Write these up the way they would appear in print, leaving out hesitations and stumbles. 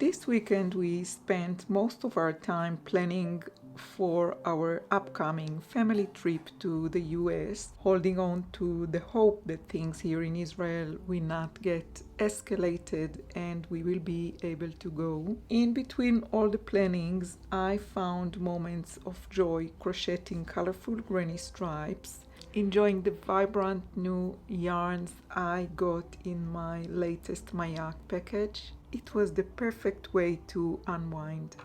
this weekend we spent most of our time planning for our upcoming family trip to the US, holding on to the hope that things here in Israel will not get escalated and we will be able to go. In between all the plannings, I found moments of joy crocheting colorful granny stripes, enjoying the vibrant new yarns I got in my latest mYak package. It was the perfect way to unwind.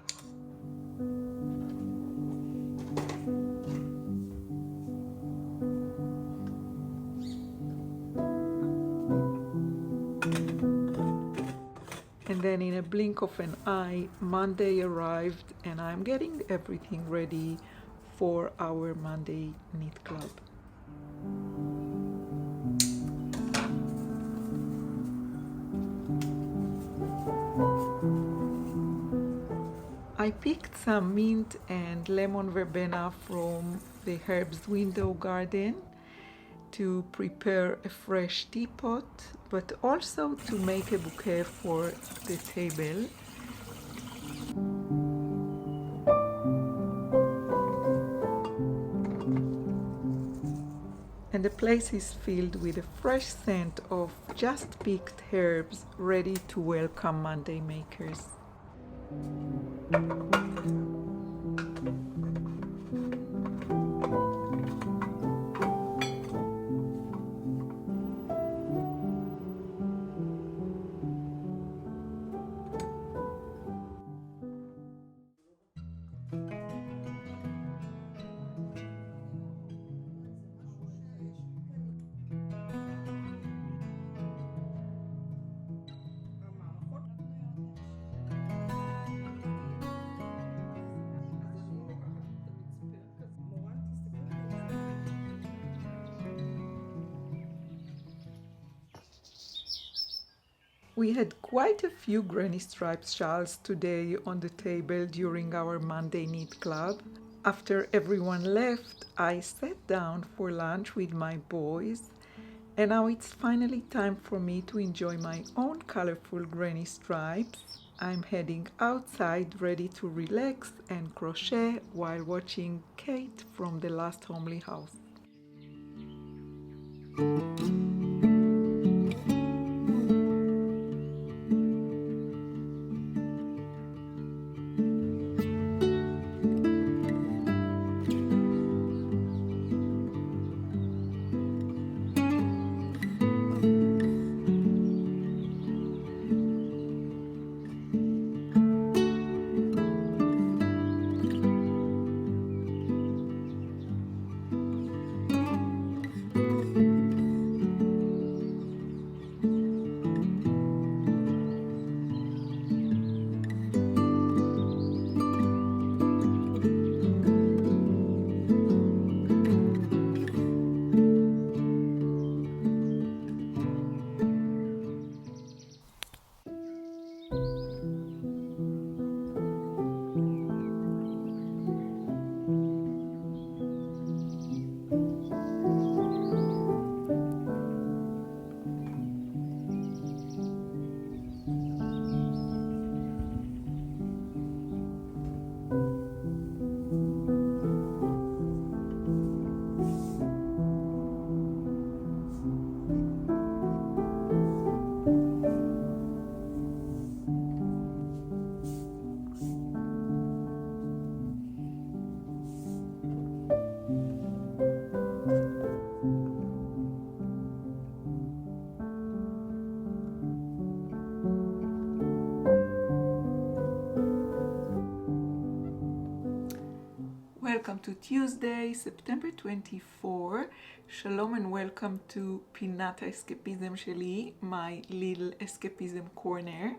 And then in a blink of an eye, Monday arrived and I'm getting everything ready for our Monday knit club. I picked some mint and lemon verbena from the Herbs Window Garden to prepare a fresh teapot, but also to make a bouquet for the table. And the place is filled with a fresh scent of just picked herbs ready to welcome Monday makers. We had quite a few granny stripes shawls today on the table during our Monday knit club. After everyone left, I sat down for lunch with my boys, and now it's finally time for me to enjoy my own colorful granny stripes. I'm heading outside ready to relax and crochet while watching Kate from the Last Homely House. Welcome to Tuesday, September 24. Shalom and welcome to פינת האסקפיזם שלי, my little escapism corner.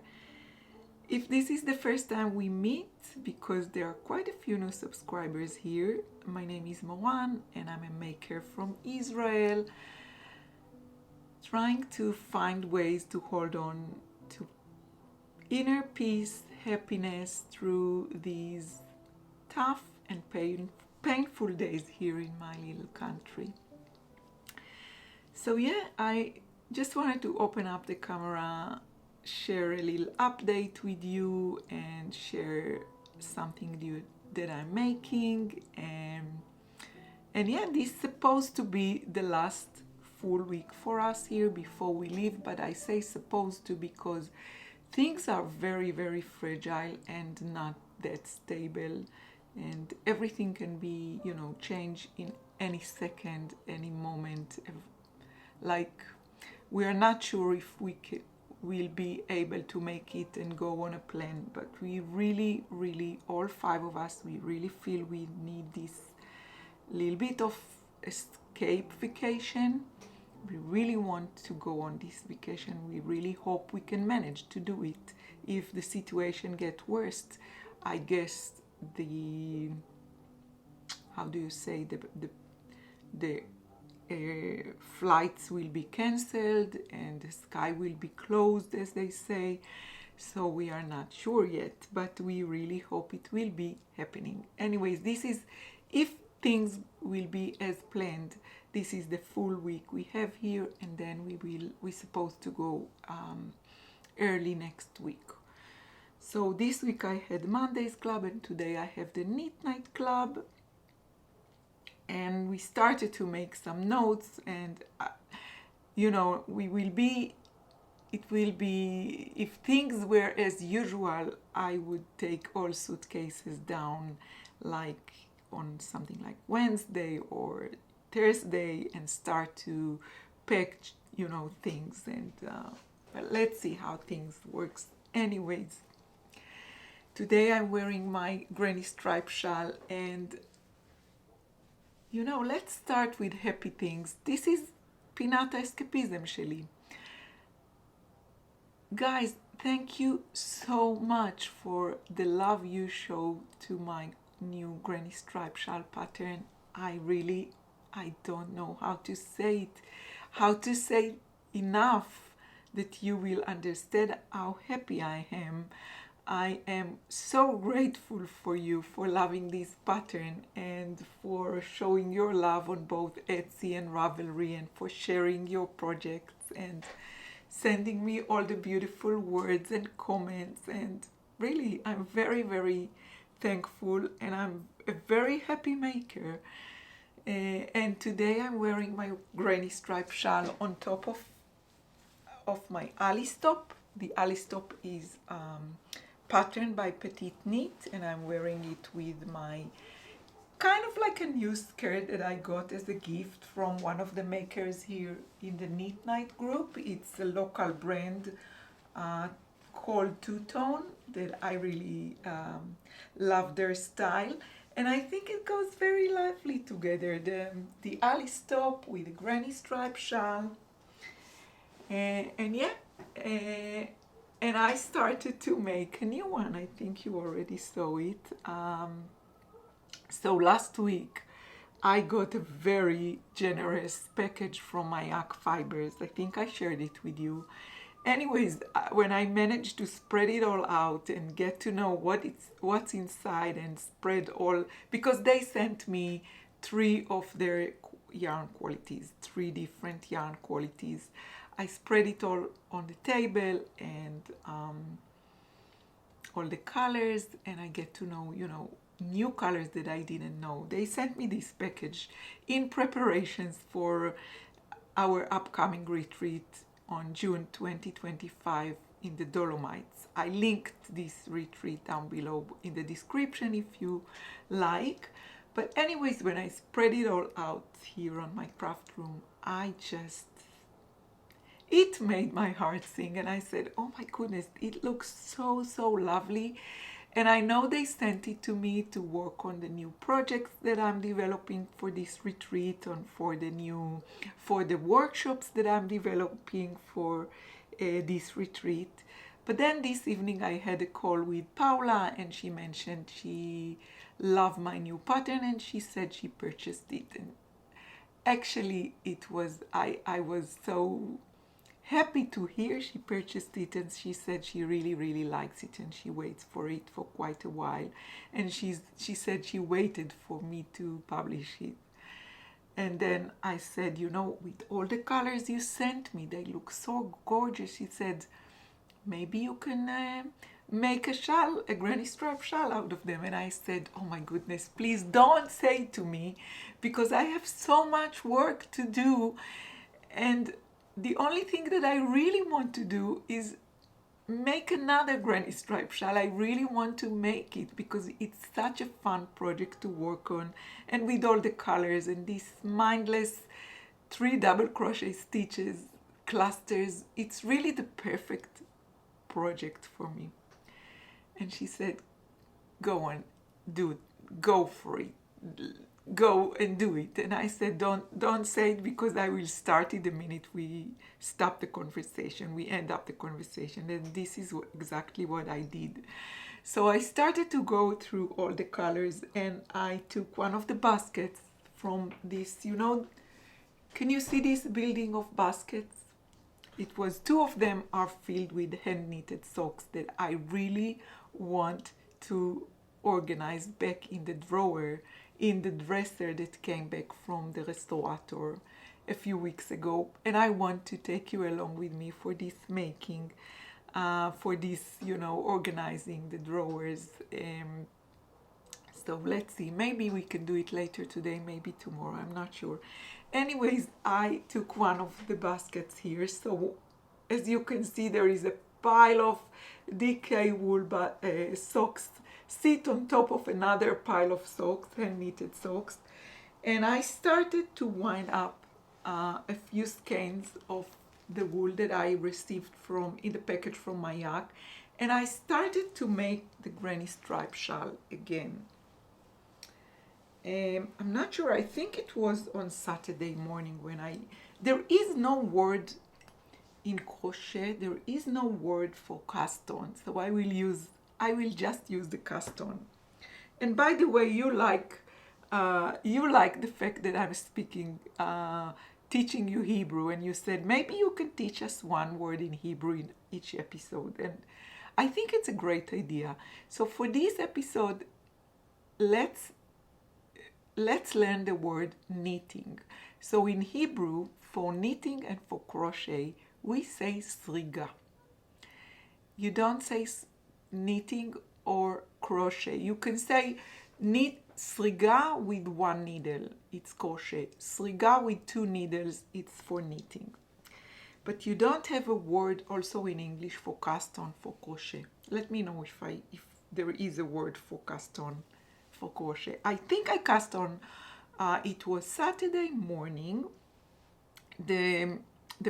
If this is the first time we meet, because there are quite a few new subscribers here, my name is Moran and I'm a maker from Israel, trying to find ways to hold on to inner peace, happiness through these tough and painful days here in my little country. So yeah, I just wanted to open up the camera share a little update with you and share something new that I'm making. And yeah, this is supposed to be the last full week for us here before we leave, but I say supposed to because things are very, very fragile and not that stable, and everything can be, changed in any second, any moment. Like, we are not sure if we'll be able to make it and go on a plan, but we really, really, all 5 of us, we really feel we need this little bit of escape vacation. We really want to go on this vacation. We really hope we can manage to do it. If the situation gets worse, I guess the flights will be cancelled and the sky will be closed, as they say. So we are not sure yet, but we really hope it will be happening. Anyways, this is, if things will be as planned, this is the full week we have here, and then we're supposed to go early next week. So this week I had Mondays club, and today I have the Knit Night club, and we started to make some notes, and it will be, if things were as usual, I would take all suitcases down like on something like Wednesday or Thursday and start to pack, things, and but let's see how things works. Anyways, today I'm wearing my granny stripe shawl, and let's start with happy things. This is פינת האסקפיזם שלי. Guys, thank you so much for the love you show to my new granny stripe shawl pattern. I don't know how to say enough that you will understand how happy I am. I am so grateful for you for loving this pattern and for showing your love on both Etsy and Ravelry, and for sharing your projects and sending me all the beautiful words and comments. And really, I'm very, very thankful, and I'm a very happy maker. And today I'm wearing my granny stripe shawl on top of my Alice top. The Alice top is patterned by Petite Knit, and I'm wearing it with my kind of like a new skirt that I got as a gift from one of the makers here in the Knit Night group. It's a local brand called Two Tone that I really love their style, and I think it goes very lovely together, the Alice top with the granny stripe shawl. And I started to make a new one. I think you already saw it. So last week I got a very generous package from mYak Fibers. I think I shared it with you. Anyways, when I managed to spread it all out and get to know what's inside, and spread all, because they sent me 3 of their yarn qualities, 3 different yarn qualities. I spread it all on the table, and all the colors, and I get to know, new colors that I didn't know. They sent me this package in preparations for our upcoming retreat on June 2025 in the Dolomites. I linked this retreat down below in the description if you like. But anyways, when I spread it all out here on my craft room, it made my heart sing, and I said, oh my goodness, it looks so, so lovely. And I know they sent it to me to work on the new projects that I'm developing for this retreat, and for the workshops that I'm developing for this retreat. But then this evening I had a call with Paula, and she mentioned she loved my new pattern, and she said she purchased it. And actually I was so happy to hear she purchased it, and she said she really, really likes it, and she waits for it for quite a while. And she said she waited for me to publish it. And then I said, with all the colors you sent me, they look so gorgeous. She said, maybe you can make a shawl, a granny strap shawl out of them. And I said, oh my goodness, please don't say to me, because I have so much work to do. And the only thing that I really want to do is make another granny stripe shawl. I really want to make it because it's such a fun project to work on, and with all the colors and these mindless 3 double crochet stitches, clusters, it's really the perfect project for me. And she said, go on, do it, go for it, go and do it. And I said, don't say it, because I will start it the minute we stop the conversation, we end up the conversation. And this is exactly what I did. So I started to go through all the colors, and I took one of the baskets from this, can you see this building of baskets? It was 2 of them are filled with hand knitted socks that I really want to organize back in the drawer, in the dresser that came back from the restaurateur a few weeks ago. And I want to take you along with me for this making, for this, organizing the drawers. So let's see, maybe we can do it later today, maybe tomorrow, I'm not sure. Anyways, I took one of the baskets here. So as you can see, there is a pile of DK wool socks sit on top of another pile of socks, hand knitted socks. And I started to wind up a few skeins of the wool that I received in the package from mYak. And I started to make the granny stripe shawl again. I'm not sure, I think it was on Saturday morning when there is no word in crochet, there is no word for cast on, so I will just use the cast on. And by the way, you like the fact that I'm teaching you Hebrew, and you said maybe you can teach us one word in Hebrew in each episode, and I think it's a great idea. So for this episode, let's learn the word knitting. So in Hebrew, for knitting and for crochet, we say sriga. You don't say knitting or crochet. You can say knit sriga with 1 needle, it's crochet. Sriga with 2 needles, it's for knitting. But you don't have a word also in English for cast on for crochet. Let me know if there is a word for cast on for crochet. I think I cast on, it was Saturday morning. The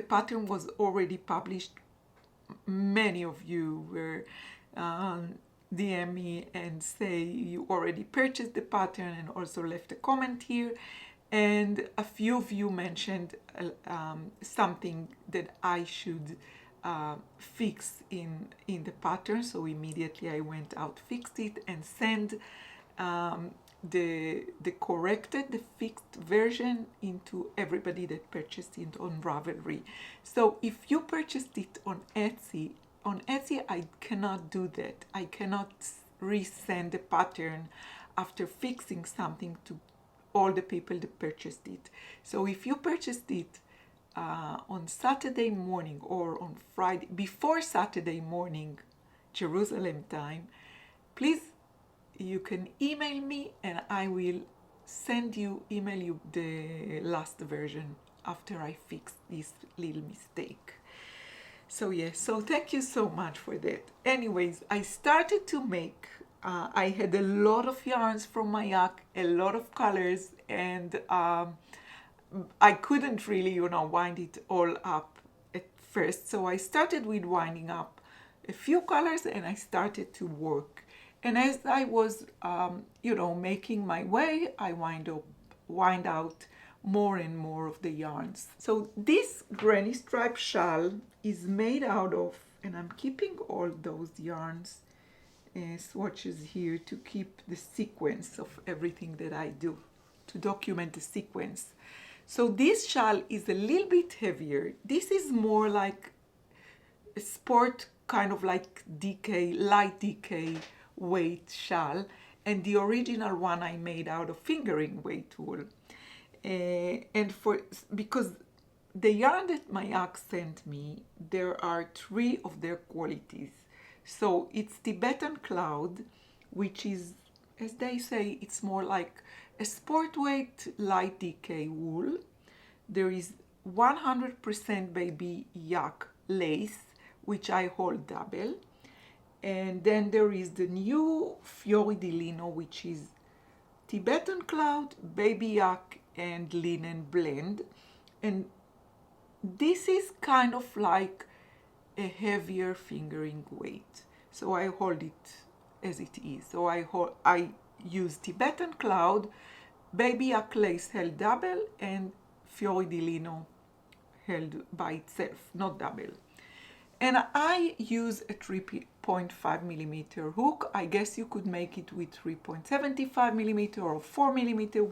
pattern was already published. Many of you were DM me and say you already purchased the pattern and also left a comment here. And a few of you mentioned something that I should fix in the pattern. So immediately I went out, fixed it, and sent the fixed version into everybody that purchased it on Ravelry. So if you purchased it on Etsy I cannot do that. I cannot resend the pattern after fixing something to all the people that purchased it. So if you purchased it on Saturday morning or on Friday, before Saturday morning, Jerusalem time, please, you can email me and I will email you the last version after I fix this little mistake. So yes, so thank you so much for that. Anyways, I started to make, I had a lot of yarns from mYak, a lot of colors, and I couldn't really, wind it all up at first. So I started with winding up a few colors and I started to work. And as I was, making my way, I wind out more and more of the yarns. So this granny stripe shawl is made out of, and I'm keeping all those yarns swatches here to keep the sequence of everything that I do, to document the sequence. So this shawl is a little bit heavier. This is more like a sport, kind of like light DK weight shawl, and the original one I made out of fingering weight wool. And because the yarn that mYak sent me, there are 3 of their qualities. So it's Tibetan Cloud, which is, as they say, it's more like a sport weight light decay wool. There is 100% baby yak lace, which I hold double. And then there is the new Fiori di Lino, which is Tibetan Cloud, baby yak, and linen blend. And this is kind of like a heavier fingering weight. So I hold it as it is. So I use Tibetan Cloud, baby yak lace held double, and Fiori di Lino held by itself, not double. And I use a 3.5 millimeter hook. I guess you could make it with 3.75 millimeter or 4 millimeter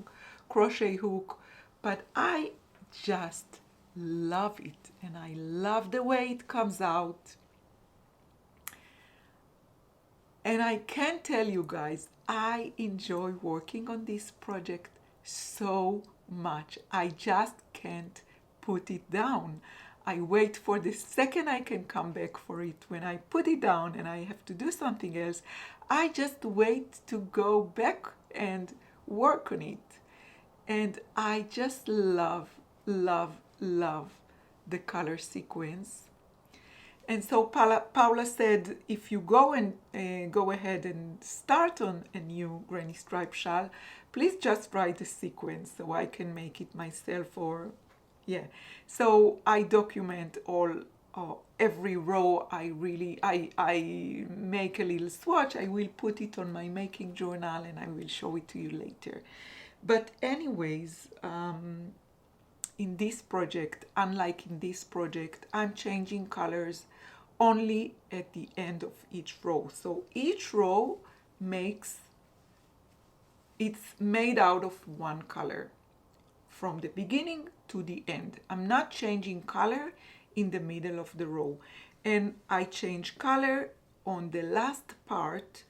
crochet hook, but I just love it, and I love the way it comes out. And I can tell you guys, I enjoy working on this project so much. I just can't put it down. I wait for the second I can come back for it. When I put it down and I have to do something else, I just wait to go back and work on it. And I just love, love, love the color sequence. And so Paula said, if you go ahead and start on a new granny stripe shawl, please just write the sequence so I can make it myself. Or yeah, so I document every row. I make a little swatch. I will put it on my making journal and I will show it to you later. But anyways, in this project, unlike in this project, I'm changing colors only at the end of each row. So each row it's made out of one color from the beginning to the end. I'm not changing color in the middle of the row. And I change color on the last part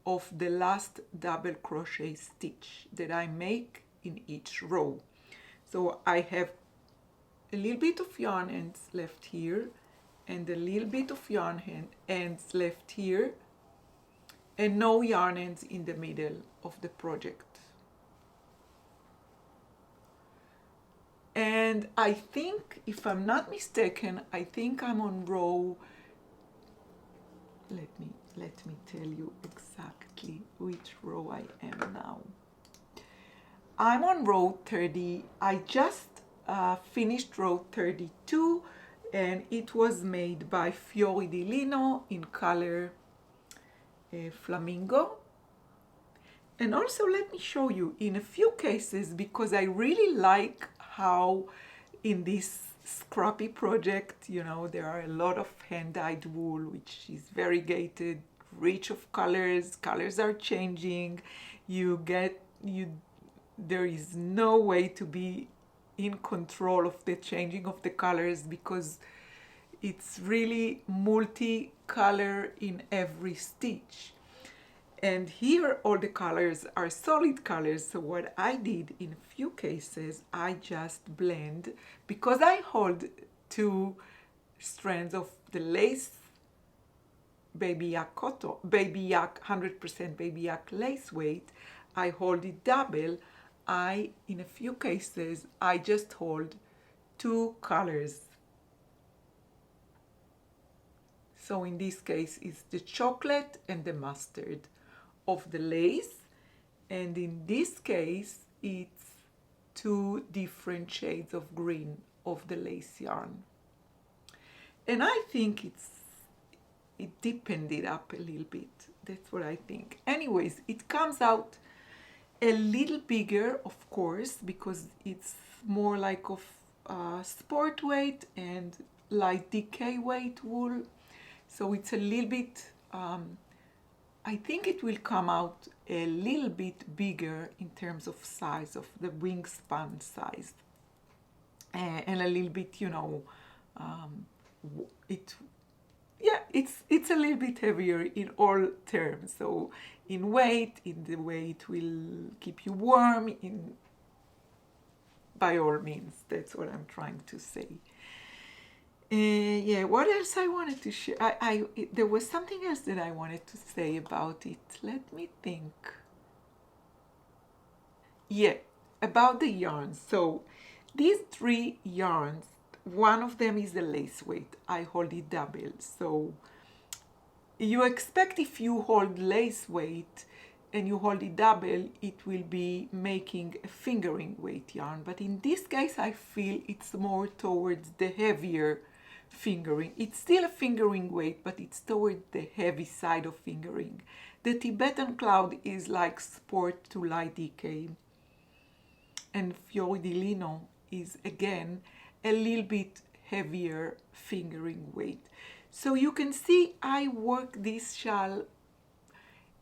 of the last double crochet stitch that I make in each row. So I have a little bit of yarn ends left here and a little bit of yarn ends left here, and no yarn ends in the middle of the project. And I think, if I'm not mistaken, I think I'm on row, let me tell you exactly which row I am now. I'm on row 30. I just finished row 32, and it was made by Fiori di Lino in color Flamingo. And also let me show you in a few cases, because I really like how in this scrappy project, you know, there are a lot of hand-dyed wool, which is variegated, rich of colors are changing, there is no way to be in control of the changing of the colors, because it's really multi-color in every stitch. And here all the colors are solid colors. So what I did in a few cases, I just blend, because I hold 2 strands of the lace baby yak cotton, baby yak 100% baby yak lace weight, I hold it double. In a few cases, I just hold 2 colors. So in this case, it's the chocolate and the mustard of the lace. And in this case, it's 2 different shades of green of the lace yarn. And I think it deepened it up a little bit. That's what I think. Anyways, it comes out a little bigger, of course, because it's more like of sport weight and light decay weight wool. So it's a little bit, I think it will come out a little bit bigger in terms of size, of the wingspan size. And a little bit, you know, it's a little bit heavier in all terms. So in weight, in the way it will keep you warm, in by all means, that's what I'm trying to say. Yeah, what else I wanted to share? There was something else that I wanted to say about it. Let me think. Yeah, about the yarns. So these 3 yarns, one of them is a lace weight. I hold it double. So you expect if you hold lace weight and you hold it double, it will be making a fingering weight yarn. But in this case, I feel it's more towards the heavier fingering. It's still a fingering weight, but it's toward the heavy side of fingering. The Tibetan cloud is like sport to light DK. And Fiori di Lino is again a little bit heavier fingering weight. So you can see I work this shawl.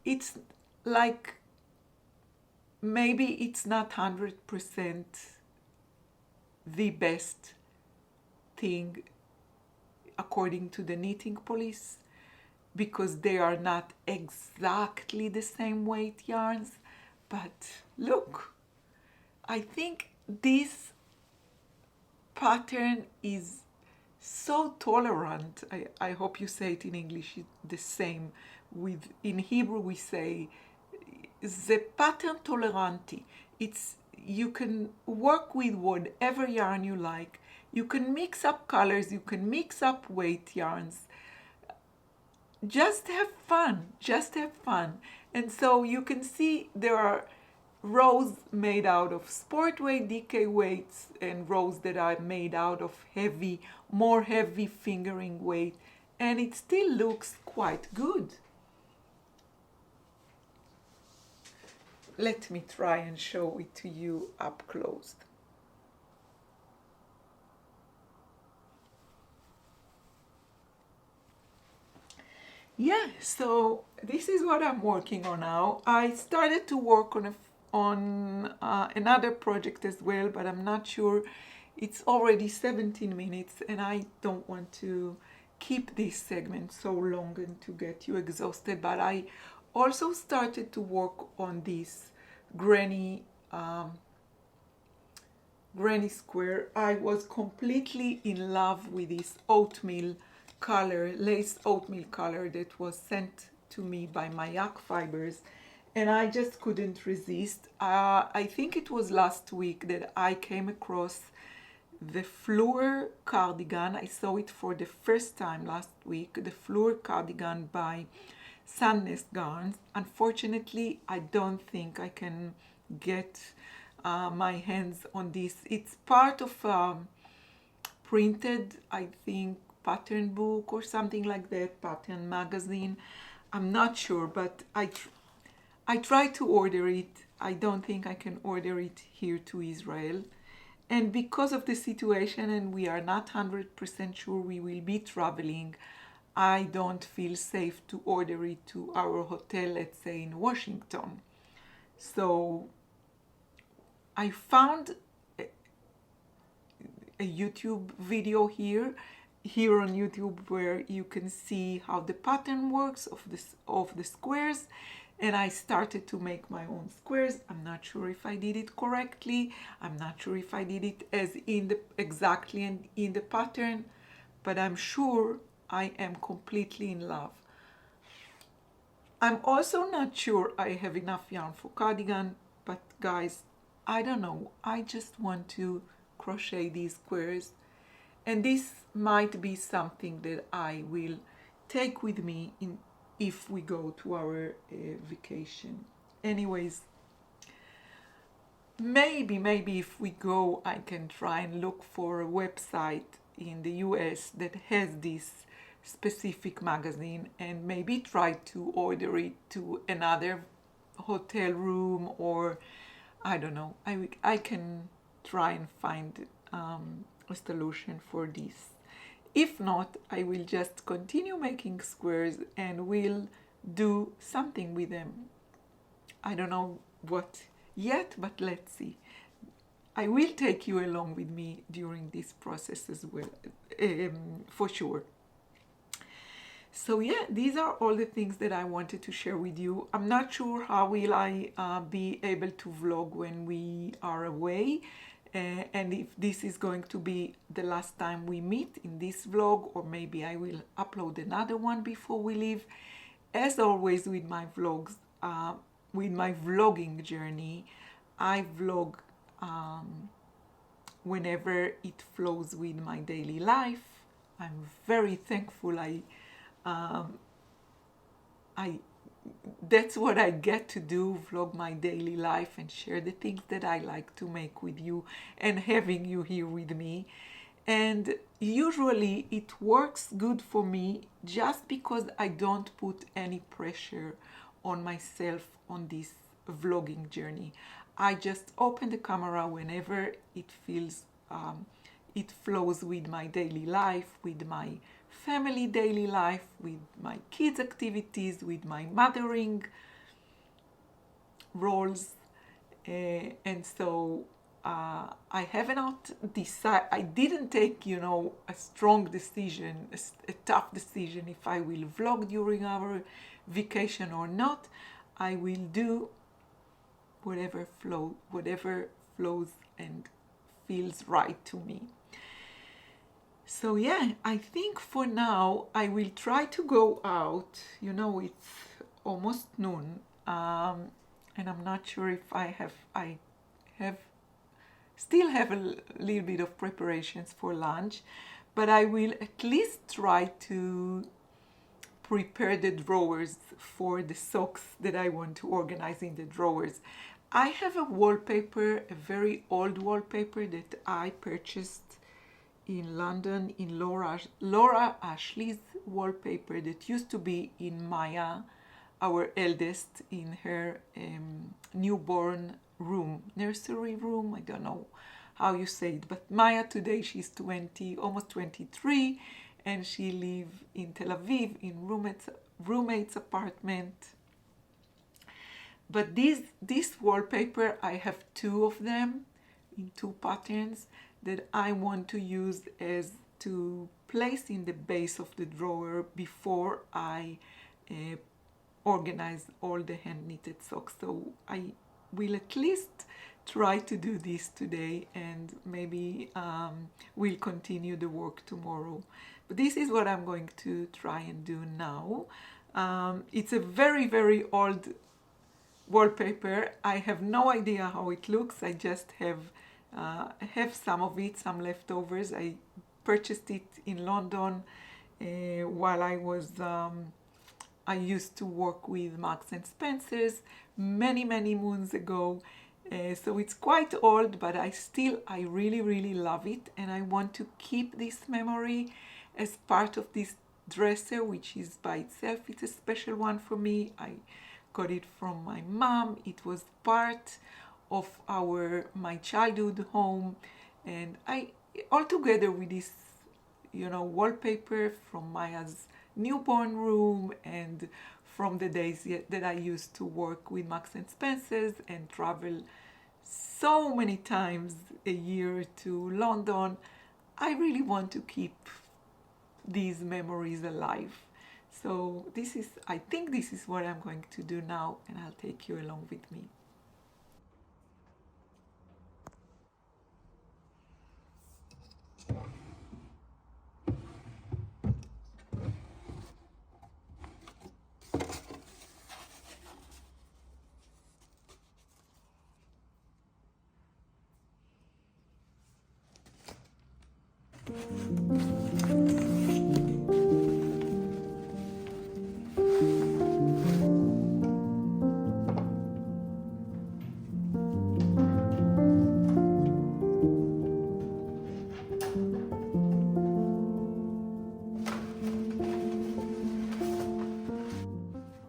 It's like maybe it's not 100% the best thing according to the knitting police, because they are not exactly the same weight yarns. But look, I think this pattern is so tolerant. I hope you say it in English the same. In Hebrew we say the pattern toleranti. You can work with whatever yarn you like. You can mix up colors, you can mix up weight yarns. Just have fun, just have fun. And so you can see there are rows made out of sport weight, DK weights, and rows that are made out of more heavy fingering weight, and it still looks quite good. Let me try and show it to you up close. Yeah, so this is what I'm working on now. I started to work on another project as well, but I'm not sure. It's already 17 minutes and I don't want to keep this segment so long and to get you exhausted. But I also started to work on this granny square. I was completely in love with this oatmeal color, lace oatmeal color that was sent to me by mYak Fibers, and I just couldn't resist. I think it was last week that I came across the Fleur cardigan. I saw it for the first time last week, the Fleur cardigan by Sandnes Garns. Unfortunately, I don't think I can get my hands on this. It's part of printed, I think, pattern book or something like that, pattern magazine. I'm not sure, but I tried to order it. I don't think I can order it here to Israel. And because of the situation, and we are not 100% sure we will be traveling, I don't feel safe to order it to our hotel, let's say in Washington. So I found a YouTube video here on YouTube where you can see how the pattern works of the squares, and I started to make my own squares. I'm not sure if I did it correctly. I'm not sure if I did it as exactly in the pattern, but I'm sure I am completely in love. I'm also not sure I have enough yarn for cardigan, but guys, I don't know. I just want to crochet these squares, and this might be something that I will take with me if we go to our vacation. Anyways, maybe if we go, I can try and look for a website in the US that has this specific magazine and maybe try to order it to another hotel room, or I don't know. I can try and find a solution for this. If not, I will just continue making squares and will do something with them. I don't know what yet, but let's see. I will take you along with me during this process as well, for sure. So yeah, these are all the things that I wanted to share with you. I'm not sure how will I be able to vlog when we are away. And if this is going to be the last time we meet in this vlog, or maybe I will upload another one before we leave. As always with my vlogs, with my vlogging journey, I vlog whenever it flows with my daily life. I'm very thankful that's what I get to do, vlog my daily life and share the things that I like to make with you and having you here with me. And usually it works good for me just because I don't put any pressure on myself on this vlogging journey. I just open the camera whenever it feels it flows with my daily life, with my family daily life, with my kids' activities, with my mothering roles. And so I have not decided, I didn't take, a strong decision, a tough decision if I will vlog during our vacation or not. I will do whatever flows and feels right to me. So yeah, I think for now I will try to go out. It's almost noon, and I'm not sure if I still have a little bit of preparations for lunch, but I will at least try to prepare the drawers for the socks that I want to organize in the drawers. I have a wallpaper, a very old wallpaper that I purchased in London in LauraAshley's wallpaper that used to be in Maya, our eldest, in her newborn room, nursery room, I don't know how you say it, but Maya today, she's 20, almost 23, and she lives in Tel Aviv in roommate's apartment. But this wallpaper, I have two of them in two patterns that I want to use as to place in the base of the drawer before I organize all the hand knitted socks. So I will at least try to do this today, and maybe we'll continue the work tomorrow. But this is what I'm going to try and do now. It's a very, very old wallpaper. I have no idea how it looks. I just have some of it, some leftovers. I purchased it in London while I used to work with Marks and Spencer's many moons ago. So it's quite old, but I really love it, and I want to keep this memory as part of this dresser, which is by itself. It's a special one for me. I got it from my mom. It was part of my childhood home, and I all together with this wallpaper from Maya's newborn room and from the days that I used to work with Marks and Spencer's and travel so many times a year to London. I really want to keep these memories alive. So I think this is what I'm going to do now, and I'll take you along with me.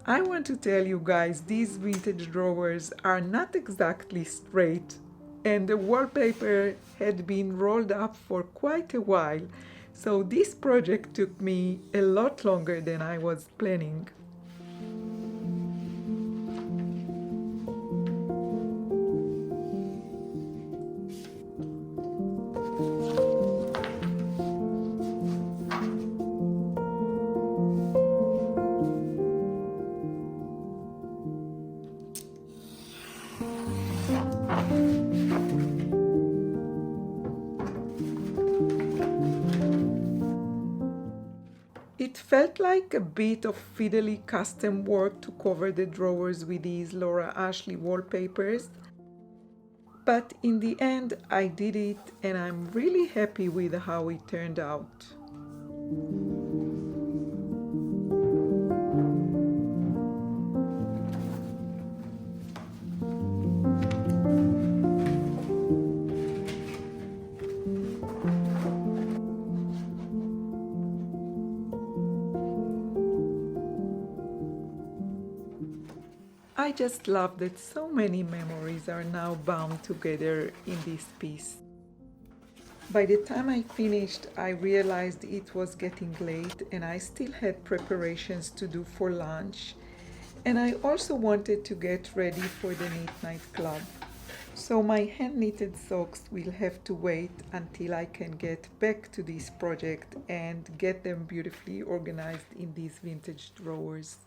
I want to tell you guys, these vintage drawers are not exactly straight, and the wallpaper had been rolled up for quite a while, so this project took me a lot longer than I was planning. felt like a bit of fiddly custom work to cover the drawers with these LauraAshley wallpapers, but in the end I did it and I'm really happy with how it turned out. I just love that so many memories are now bound together in this piece. By the time I finished, I realized it was getting late and I still had preparations to do for lunch. And I also wanted to get ready for the Knit Night Club. So my hand-knitted socks will have to wait until I can get back to this project and get them beautifully organized in these vintage drawers.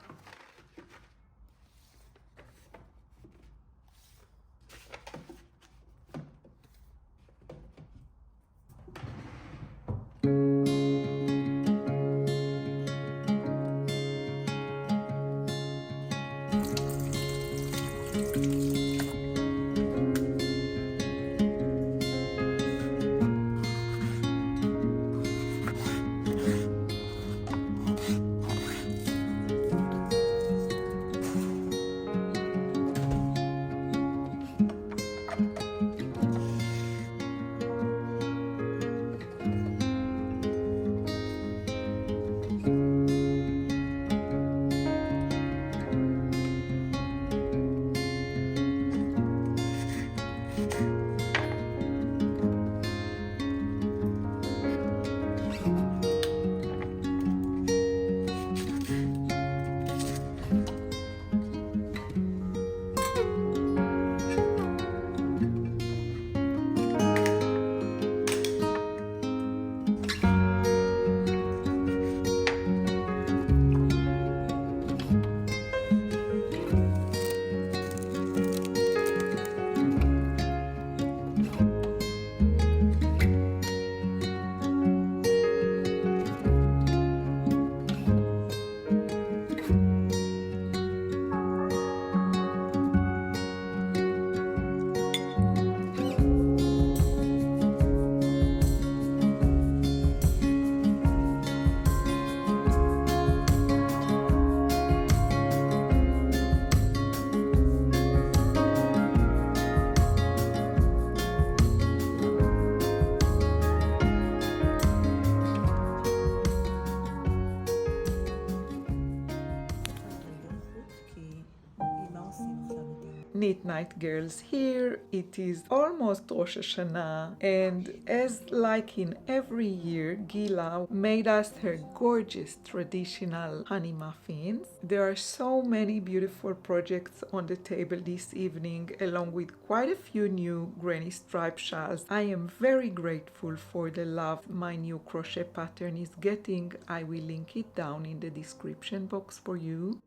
Knit Night girls, here it is almost Rosh Hashanah, and as like in every year, Gila made us her gorgeous traditional honey muffins. There are so many beautiful projects on the table this evening, along with quite a few new granny stripe shawls. I am very grateful for the love my new crochet pattern is getting. I will link it down in the description box for you.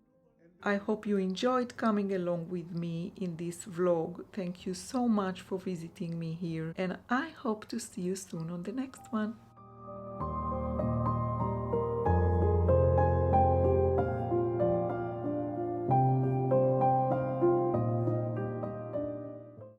I hope you enjoyed coming along with me in this vlog. Thank you so much for visiting me here, and I hope to see you soon on the next one.